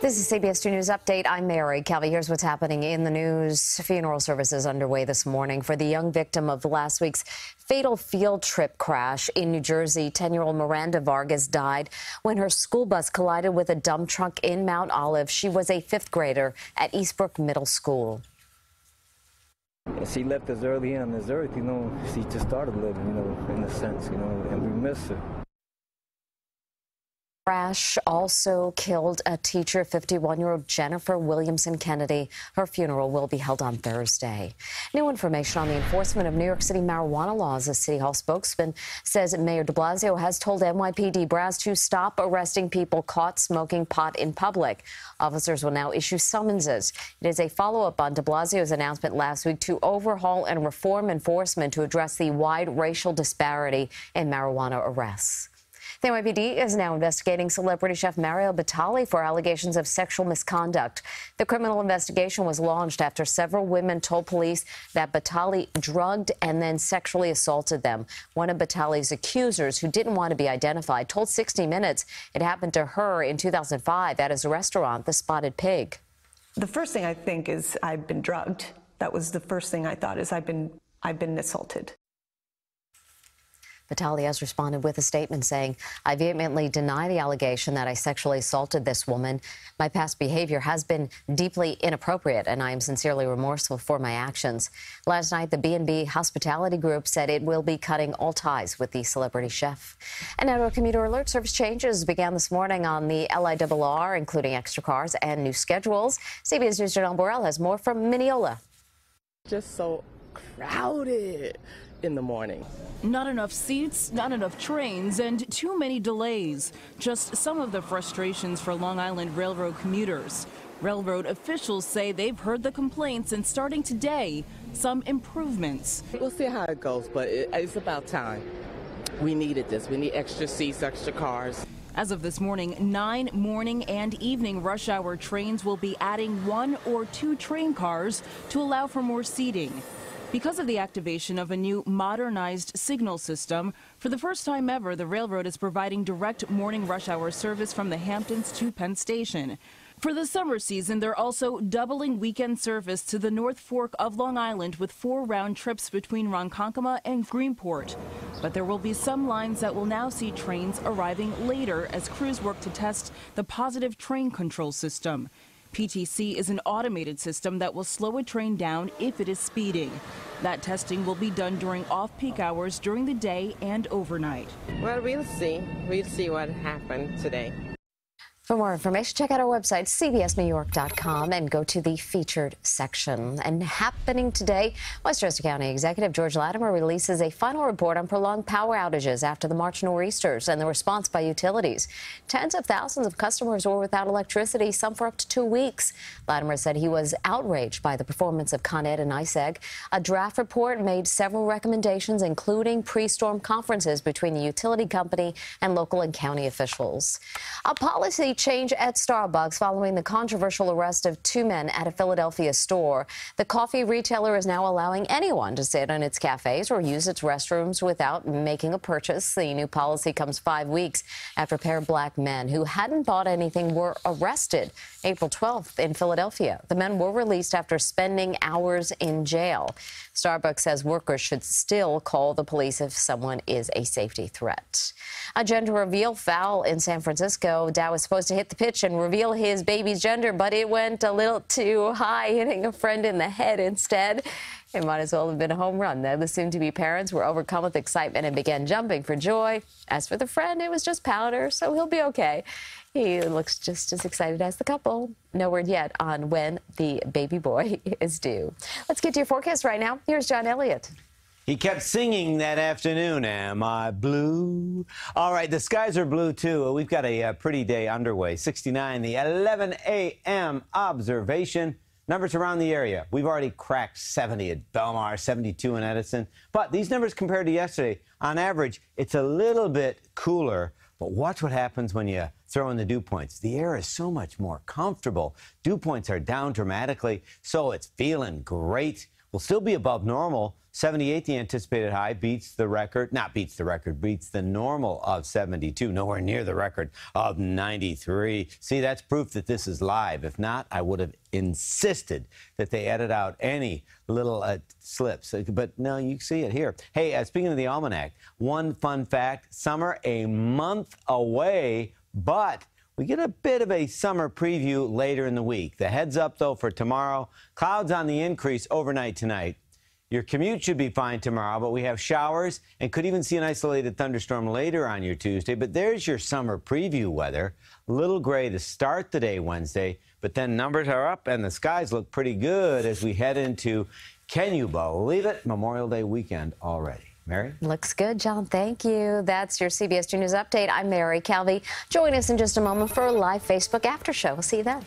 This is CBS2 News Update. I'm Mary. Calvi, here's what's happening in the news. Funeral services underway this morning for the young victim of last week's fatal field trip crash in New Jersey. 10-year-old Miranda Vargas died when her school bus collided with a dump truck in Mount Olive. She was a fifth grader at Eastbrook Middle School. She left us early on this earth, she just started living, in a sense, and we miss her. Crash also killed a teacher, 51-year-old Jennifer Williamson Kennedy. Her funeral will be held on Thursday. New information on the enforcement of New York City marijuana laws. A City Hall spokesman says Mayor de Blasio has told NYPD brass to stop arresting people caught smoking pot in public. Officers will now issue summonses. It is a follow-up on de Blasio's announcement last week to overhaul and reform enforcement to address the wide racial disparity in marijuana arrests. The NYPD is now investigating celebrity chef Mario Batali for allegations of sexual misconduct. The criminal investigation was launched after several women told police that Batali drugged and then sexually assaulted them. One of Batali's accusers, who didn't want to be identified, told 60 Minutes it happened to her in 2005 at his restaurant, The Spotted Pig. The first thing I think is I've been drugged. That was the first thing I thought, is I've been assaulted. Batali has responded with a statement saying, I vehemently deny the allegation that I sexually assaulted this woman. My past behavior has been deeply inappropriate, and I am sincerely remorseful for my actions. Last night, the B&B Hospitality Group said it will be cutting all ties with the celebrity chef. And now to a commuter alert. Service changes began this morning on the LIRR, including extra cars and new schedules. CBS News' Janelle Borrell has more from Mineola. Just so crowded in the morning. Not enough seats, not enough trains, and too many delays. Just some of the frustrations for Long Island Railroad commuters. Railroad officials say they've heard the complaints and starting today, some improvements. We'll see how it goes, but it's about time. We needed this. We need extra seats, extra cars. As of this morning, 9 morning and evening rush hour trains will be adding 1 or 2 train cars to allow for more seating. Because of the activation of a new modernized signal system, for the first time ever, the railroad is providing direct morning rush hour service from the Hamptons to Penn Station. For the summer season, they're also doubling weekend service to the North Fork of Long Island with 4 round trips between Ronkonkoma and Greenport. But there will be some lines that will now see trains arriving later as crews work to test the positive train control system. PTC is an automated system that will slow a train down if it is speeding. That testing will be done during off-peak hours during the day and overnight. Well, we'll see. We'll see what happened today. For more information, check out our website, cbsnewyork.com, and go to the featured section. And happening today, Westchester County Executive George Latimer releases a final report on prolonged power outages after the March nor'easters and the response by utilities. Tens of thousands of customers were without electricity, some for up to 2 weeks. Latimer said he was outraged by the performance of Con Ed and ISEG. A draft report made several recommendations, including pre-storm conferences between the utility company and local and county officials. A policy change at Starbucks following the controversial arrest of 2 men at a Philadelphia store. The coffee retailer is now allowing anyone to sit in its cafes or use its restrooms without making a purchase. The new policy comes 5 weeks after a pair of black men who hadn't bought anything were arrested April 12th in Philadelphia. The men were released after spending hours in jail. Starbucks says workers should still call the police if someone is a safety threat. A gender reveal foul in San Francisco. Dow was supposed to hit the pitch and reveal his baby's gender, but it went a little too high, hitting a friend in the head instead. It might as well have been a home run. The soon-to-be parents were overcome with excitement and began jumping for joy. As for the friend, it was just powder, so he'll be okay. He looks just as excited as the couple. No word yet on when the baby boy is due. Let's get to your forecast right now. Here's John Elliott. He kept singing that afternoon, am I blue? All right, the skies are blue, too. We've got a pretty day underway. 69, the 11 a.m. observation. Numbers around the area. We've already cracked 70 at Belmar, 72 in Edison. But these numbers compared to yesterday, on average, it's a little bit cooler. But watch what happens when you throw in the dew points. The air is so much more comfortable. Dew points are down dramatically, so it's feeling great. will still be above normal. 78, the anticipated high, beats the normal of 72, nowhere near the record of 93. See, that's proof that this is live. If not, I would have insisted that they edit out any little slips. But no, you see it here. Hey, speaking of the almanac, one fun fact, summer a month away, but we get a bit of a summer preview later in the week. The heads up, though, for tomorrow, clouds on the increase overnight tonight. Your commute should be fine tomorrow, but we have showers and could even see an isolated thunderstorm later on your Tuesday. But there's your summer preview weather. Little gray to start the day Wednesday, but then numbers are up and the skies look pretty good as we head into, can you believe it, Memorial Day weekend already. Mary? Looks good, John. Thank you. That's your CBS 2 News Update. I'm Mary Calvi. Join us in just a moment for a live Facebook after show. We'll see you then.